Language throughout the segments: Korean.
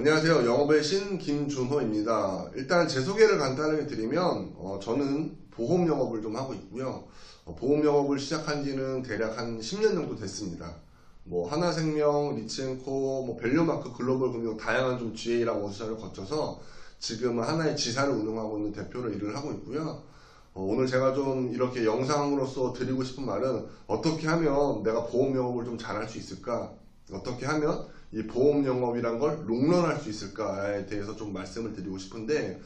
안녕하세요. 영업의 신 김준호입니다. 일단 제 소개를 간단하게 드리면 저는 보험 영업을 좀 하고 있고요. 보험 영업을 시작한 지는 대략 한 10년 정도 됐습니다. 뭐 하나생명, 리치앤코, 뭐 밸류마크, 글로벌금융 다양한 좀 GA랑 원수사를 거쳐서 지금은 하나의 지사를 운영하고 있는 대표로 일을 하고 있고요. 오늘 제가 좀 이렇게 영상으로서 드리고 싶은 말은 어떻게 하면 내가 보험 영업을 좀 잘할 수 있을까? 어떻게 하면 이 보험 영업이란 걸 롱런할 수 있을까에 대해서 좀 말씀을 드리고 싶은데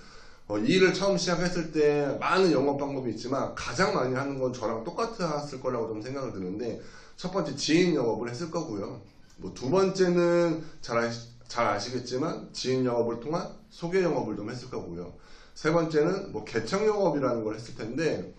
이 일을 처음 시작했을 때 많은 영업 방법이 있지만 가장 많이 하는 건 저랑 똑같았을 거라고 좀 생각을 드는데 첫 번째 지인 영업을 했을 거고요. 뭐 두 번째는 잘 아시겠지만 지인 영업을 통한 소개 영업을 좀 했을 거고요. 세 번째는 뭐 개척 영업이라는 걸 했을 텐데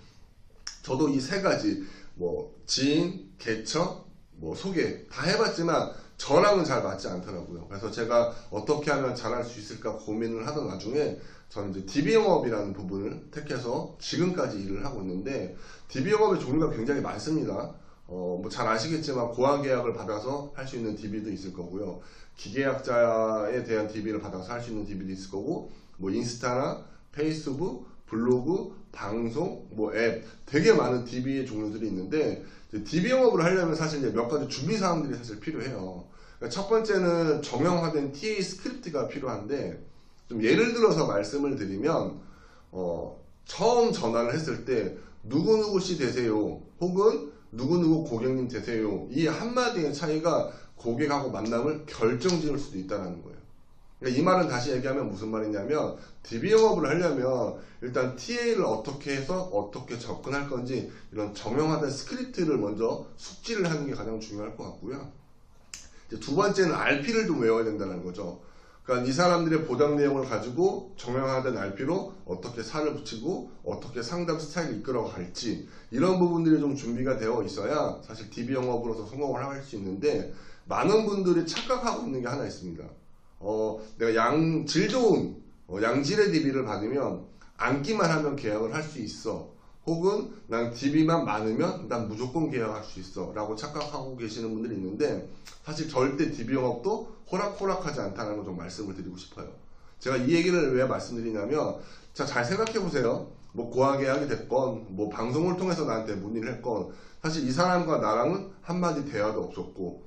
저도 이 세 가지 뭐 지인, 개척, 뭐 소개 다 해봤지만 저랑은 잘 맞지 않더라고요. 그래서 제가 어떻게 하면 잘할 수 있을까 고민을 하던 와중에 저는 이제 DB 영업이라는 부분을 택해서 지금까지 일을 하고 있는데 DB 영업의 종류가 굉장히 많습니다. 뭐 잘 아시겠지만 고안 계약을 받아서 할 수 있는 DB도 있을 거고요. 기계약자에 대한 DB를 받아서 할 수 있는 DB도 있을 거고 뭐 인스타나 페이스북, 블로그, 방송, 뭐 앱 되게 많은 DB의 종류들이 있는데 DB 영업을 하려면 사실 이제 몇 가지 준비 사항들이 사실 필요해요. 그러니까 첫 번째는 정형화된 TA 스크립트가 필요한데 좀 예를 들어서 말씀을 드리면 처음 전화를 했을 때 누구누구 씨 되세요 혹은 누구누구 고객님 되세요 이 한마디의 차이가 고객하고 만남을 결정지을 수도 있다는 거예요. 그러니까 이 말은 다시 얘기하면 무슨 말이냐면 DB 영업을 하려면 일단 TA를 어떻게 해서 어떻게 접근할 건지 이런 정형화된 스크립트를 먼저 숙지를 하는 게 가장 중요할 것 같고요. 이제 두 번째는 RP를 좀 외워야 된다는 거죠. 그러니까 이 사람들의 보장 내용을 가지고 정형화된 RP로 어떻게 살을 붙이고 어떻게 상담 스타일을 이끌어 갈지 이런 부분들이 좀 준비가 되어 있어야 사실 DB 영업으로서 성공을 할 수 있는데 많은 분들이 착각하고 있는 게 하나 있습니다. 내가 질 좋은 양질의 DB를 받으면 앉기만 하면 계약을 할 수 있어. 혹은 난 DB만 많으면 난 무조건 계약할 수 있어 라고 착각하고 계시는 분들이 있는데 사실 절대 DB 영업도 호락호락하지 않다는 걸 좀 말씀을 드리고 싶어요. 제가 이 얘기를 왜 말씀드리냐면 자, 잘 생각해 보세요. 뭐 고아 계약이 됐건 뭐 방송을 통해서 나한테 문의를 했건 사실 이 사람과 나랑은 한마디 대화도 없었고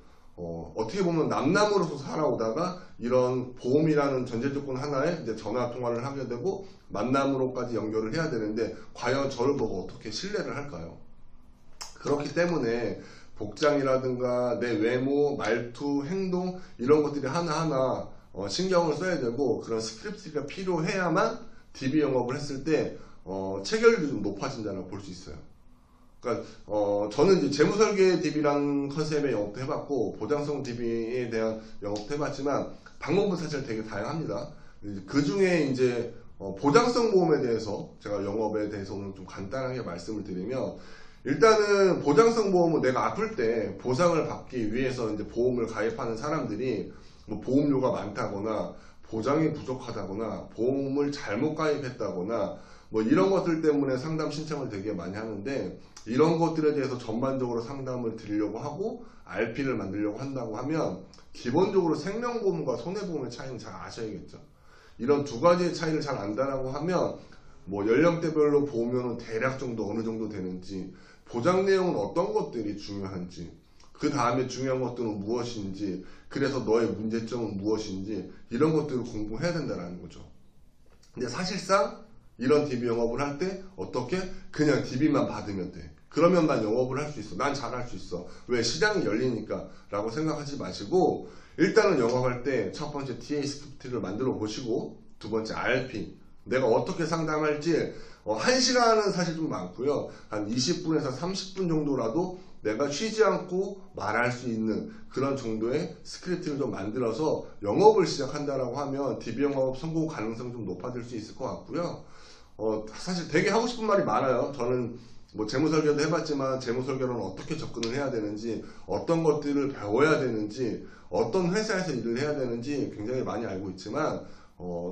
어떻게 보면 남남으로서 살아오다가 이런 보험이라는 전제 조건 하나에 이제 전화 통화를 하게 되고 만남으로까지 연결을 해야 되는데 과연 저를 보고 어떻게 신뢰를 할까요? 그렇기 때문에 복장이라든가 내 외모, 말투, 행동 이런 것들이 하나하나 신경을 써야 되고 그런 스크립트가 필요해야만 DB 영업을 했을 때 체결률이 좀 높아진다고 볼 수 있어요. 그러니까 저는 이제 재무설계 DB라는 컨셉의 영업도 해봤고 보장성 DB에 대한 영업도 해봤지만 방법은 사실 되게 다양합니다. 그 중에 이제 보장성 보험에 대해서 제가 영업에 대해서 오늘 좀 간단하게 말씀을 드리면 일단은 보장성 보험은 내가 아플 때 보상을 받기 위해서 이제 보험을 가입하는 사람들이 뭐 보험료가 많다거나 보장이 부족하다거나 보험을 잘못 가입했다거나 뭐 이런 것들 때문에 상담 신청을 되게 많이 하는데 이런 것들에 대해서 전반적으로 상담을 드리려고 하고 RP를 만들려고 한다고 하면 기본적으로 생명보험과 손해보험의 차이는 잘 아셔야겠죠. 이런 두 가지의 차이를 잘 안다라고 하면 뭐 연령대별로 보면은 대략 정도 어느 정도 되는지 보장 내용은 어떤 것들이 중요한지 그 다음에 중요한 것들은 무엇인지 그래서 너의 문제점은 무엇인지 이런 것들을 공부해야 된다는 거죠. 근데 사실상 이런 DB 영업을 할 때 어떻게 그냥 DB만 받으면 돼. 그러면 난 영업을 할 수 있어. 난 잘할 수 있어. 왜? 시장이 열리니까 라고 생각하지 마시고 일단은 영업할 때 첫 번째 TA 스크립트를 만들어 보시고 두 번째 RP 내가 어떻게 상담할지 1시간은 사실 좀 많고요. 한 20분에서 30분 정도라도 내가 쉬지 않고 말할 수 있는 그런 정도의 스크립트를 좀 만들어서 영업을 시작한다라고 하면 DB 영업 성공 가능성이 좀 높아질 수 있을 것 같고요. 사실 되게 하고 싶은 말이 많아요. 저는 뭐 재무설계도 해봤지만 재무설계로는 어떻게 접근을 해야 되는지 어떤 것들을 배워야 되는지 어떤 회사에서 일을 해야 되는지 굉장히 많이 알고 있지만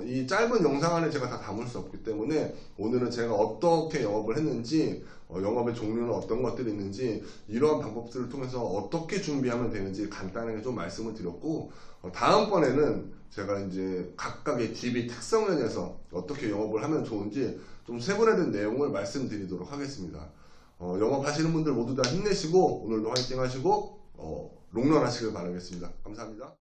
이 짧은 영상 안에 제가 다 담을 수 없기 때문에 오늘은 제가 어떻게 영업을 했는지, 영업의 종류는 어떤 것들이 있는지, 이러한 방법들을 통해서 어떻게 준비하면 되는지 간단하게 좀 말씀을 드렸고, 다음번에는 제가 이제 각각의 DB 특성면에서 어떻게 영업을 하면 좋은지 좀 세분화된 내용을 말씀드리도록 하겠습니다. 영업하시는 분들 모두 다 힘내시고 오늘도 화이팅 하시고 롱런 하시길 바라겠습니다. 감사합니다.